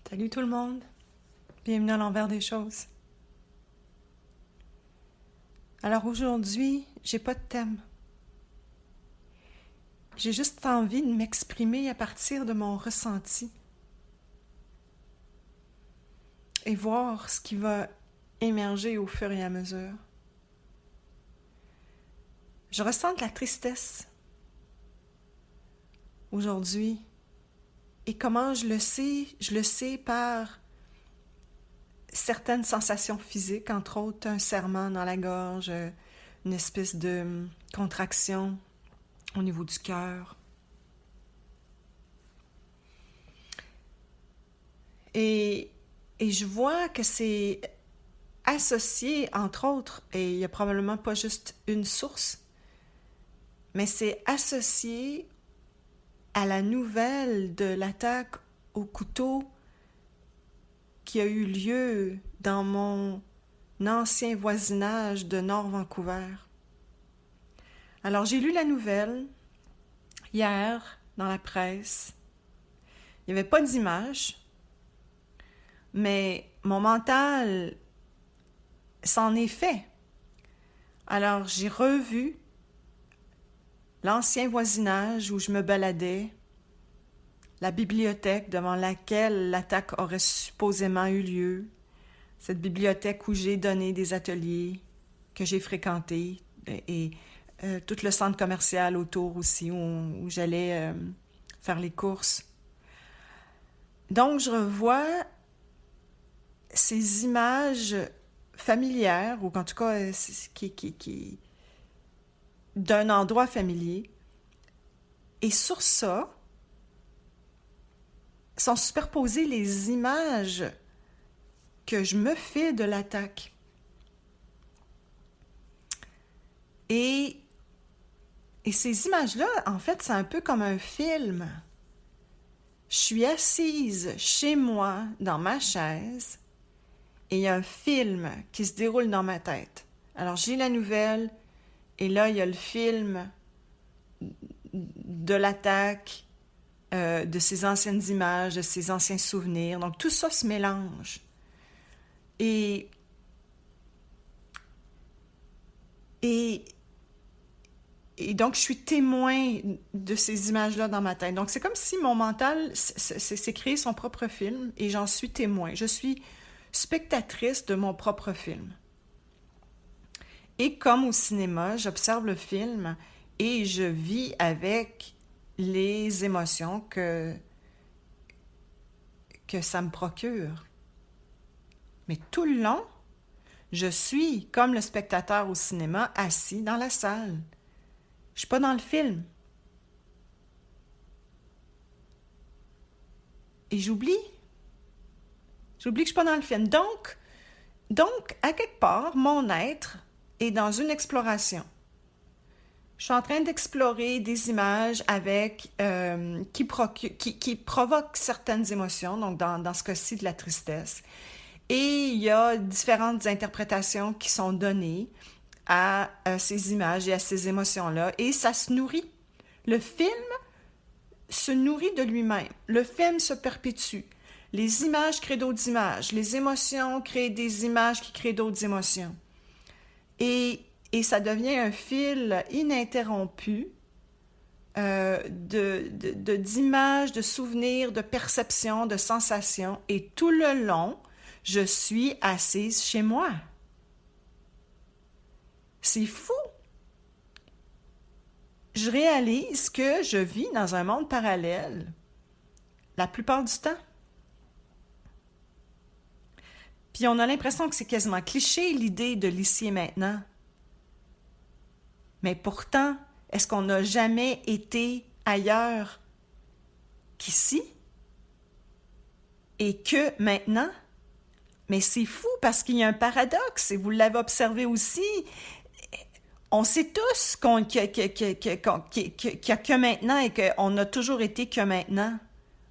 Salut tout le monde, bienvenue à l'envers des choses. Alors aujourd'hui, j'ai pas de thème. J'ai juste envie de m'exprimer à partir de mon ressenti et voir ce qui va émerger au fur et à mesure. Je ressens de la tristesse aujourd'hui. Et comment je le sais? Je le sais par certaines sensations physiques, entre autres un serrement dans la gorge, une espèce de contraction au niveau du cœur. Et je vois que c'est associé, entre autres, et il n'y a probablement pas juste une source, mais c'est associé à la nouvelle de l'attaque au couteau qui a eu lieu dans mon ancien voisinage de Nord-Vancouver. Alors, j'ai lu la nouvelle hier dans la presse. Il n'y avait pas d'image, mais mon mental s'en est fait. Alors, j'ai revu l'ancien voisinage où je me baladais, la bibliothèque devant laquelle l'attaque aurait supposément eu lieu, cette bibliothèque où j'ai donné des ateliers que j'ai fréquentés et tout le centre commercial autour aussi où j'allais faire les courses. Donc, je revois ces images familières, ou en tout cas qui d'un endroit familier. Et sur ça, sont superposées les images que je me fais de l'attaque. Et ces images-là, en fait, c'est un peu comme un film. Je suis assise chez moi, dans ma chaise, et il y a un film qui se déroule dans ma tête. Alors, j'ai la nouvelle, et là, il y a le film de l'attaque, de ces anciennes images, de ces anciens souvenirs. Donc, tout ça se mélange. Et donc, je suis témoin de ces images-là dans ma tête. Donc, c'est comme si mon mental s'est créé son propre film et j'en suis témoin. Je suis spectatrice de mon propre film. Et comme au cinéma, j'observe le film et je vis avec les émotions que ça me procure. Mais tout le long, je suis, comme le spectateur au cinéma, assis dans la salle. Je ne suis pas dans le film. Et j'oublie. J'oublie que je ne suis pas dans le film. Donc, à quelque part, mon être est dans une exploration. Je suis en train d'explorer des images avec qui provoquent certaines émotions, donc dans ce cas-ci de la tristesse. Et il y a différentes interprétations qui sont données à ces images et à ces émotions-là, et ça se nourrit. Le film se nourrit de lui-même. Le film se perpétue. Les images créent d'autres images. Les émotions créent des images qui créent d'autres émotions. Et ça devient un fil ininterrompu d'images, de souvenirs, de perceptions, de sensations. Et tout le long, je suis assise chez moi. C'est fou! Je réalise que je vis dans un monde parallèle la plupart du temps. Puis on a l'impression que c'est quasiment cliché, l'idée de l'ici et maintenant. Mais pourtant, est-ce qu'on n'a jamais été ailleurs qu'ici? Et que maintenant? Mais c'est fou parce qu'il y a un paradoxe, et vous l'avez observé aussi. On sait tous qu'il n'y a que maintenant et qu'on a toujours été que maintenant.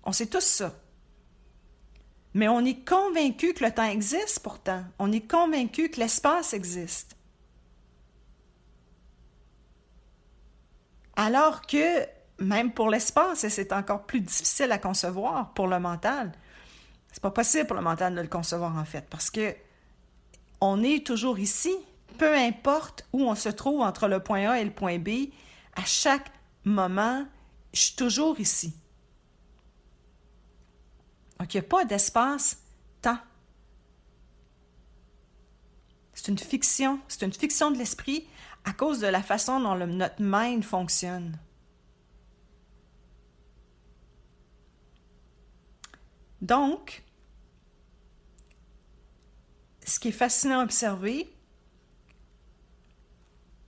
On sait tous ça. Mais on est convaincu que le temps existe pourtant. On est convaincu que l'espace existe. Alors que, même pour l'espace, et c'est encore plus difficile à concevoir pour le mental, C'est pas possible pour le mental de le concevoir, en fait, parce que on est toujours ici, peu importe où on se trouve entre le point A et le point B, à chaque moment, je suis toujours ici. Donc, il n'y a pas d'espace-temps. C'est une fiction de l'esprit à cause de la façon dont notre mind fonctionne. Donc, ce qui est fascinant à observer,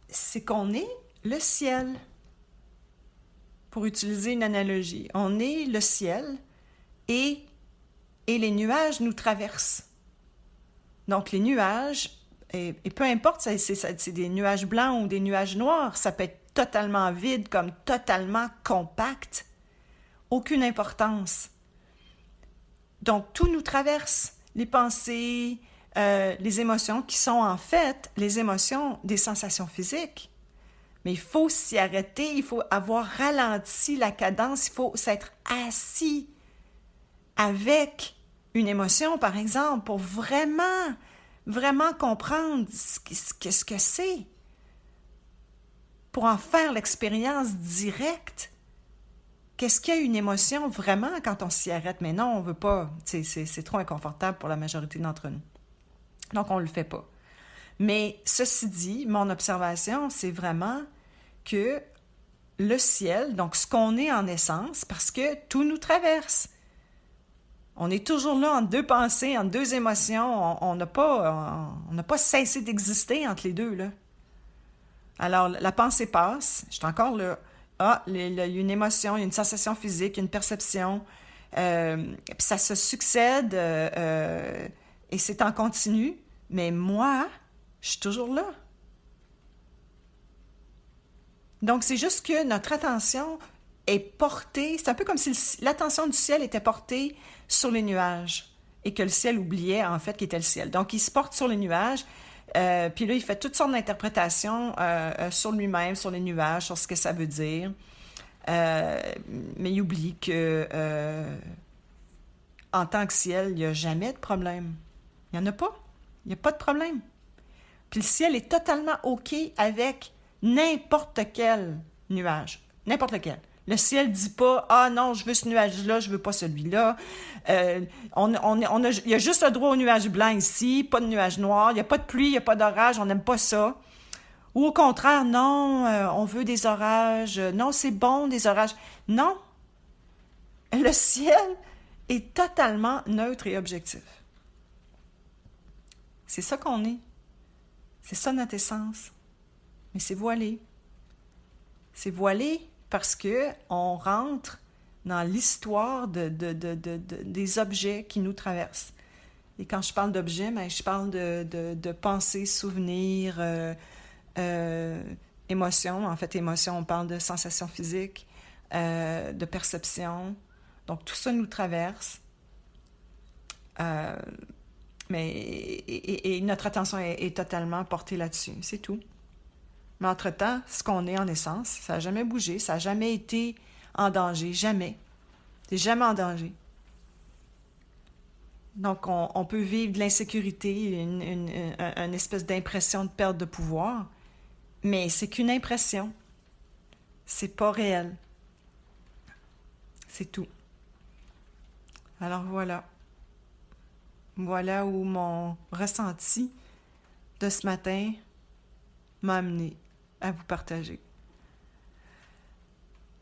c'est qu'on est le ciel. Pour utiliser une analogie, on est le ciel et les nuages nous traversent. Donc, les nuages, et peu importe, c'est des nuages blancs ou des nuages noirs, ça peut être totalement vide comme totalement compact. Aucune importance. Donc, tout nous traverse. Les pensées, les émotions qui sont en fait les émotions des sensations physiques. Mais il faut s'y arrêter, il faut avoir ralenti la cadence, il faut s'être assis avec une émotion, par exemple, pour vraiment comprendre ce que c'est, pour en faire l'expérience directe. Qu'est-ce qu'il y a une émotion vraiment quand on s'y arrête? Mais non, on ne veut pas. C'est trop inconfortable pour la majorité d'entre nous. Donc, on ne le fait pas. Mais ceci dit, mon observation, c'est vraiment que le ciel, donc ce qu'on est en essence, parce que tout nous traverse. On est toujours là entre deux pensées, entre deux émotions. On n'a pas cessé d'exister entre les deux, là. Alors, la pensée passe, je suis encore là. Ah, il y a une émotion, il y a une sensation physique, une perception. Puis ça se succède et c'est en continu. Mais moi, je suis toujours là. Donc, c'est juste que notre attention est portée, c'est un peu comme si l'attention du ciel était portée sur les nuages et que le ciel oubliait, en fait, qu'il était le ciel. Donc, il se porte sur les nuages, puis là, il fait toutes sortes d'interprétations sur lui-même, sur les nuages, sur ce que ça veut dire. Mais il oublie que, en tant que ciel, il n'y a jamais de problème. Il n'y en a pas. Il n'y a pas de problème. Puis le ciel est totalement OK avec n'importe quel nuage. N'importe lequel. Le ciel ne dit pas « Ah non, je veux ce nuage-là, je ne veux pas celui-là. » Il y a juste le droit au nuage blanc ici, pas de nuage noir. Il n'y a pas de pluie, il n'y a pas d'orage, on n'aime pas ça. Ou au contraire, non, on veut des orages. Non, c'est bon, des orages. Non. Le ciel est totalement neutre et objectif. C'est ça qu'on est. C'est ça notre essence. Mais c'est voilé. C'est voilé parce qu'on rentre dans l'histoire des objets qui nous traversent. Et quand je parle d'objets, je parle de pensées, souvenirs, émotions. En fait, émotions, on parle de sensations physiques, de perception. Donc, tout ça nous traverse. Et notre attention est totalement portée là-dessus. C'est tout. Mais entre-temps, ce qu'on est en essence, ça n'a jamais bougé, ça n'a jamais été en danger, jamais. C'est jamais en danger. Donc, on peut vivre de l'insécurité, une espèce d'impression de perte de pouvoir, mais c'est qu'une impression. C'est pas réel. C'est tout. Alors voilà. Voilà où mon ressenti de ce matin m'a amené à vous partager.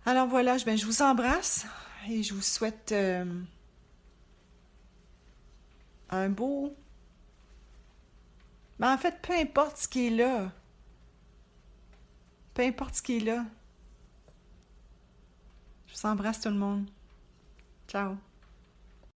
Alors voilà, je vous embrasse et je vous souhaite un beau... Mais en fait, peu importe ce qui est là. Peu importe ce qui est là. Je vous embrasse tout le monde. Ciao.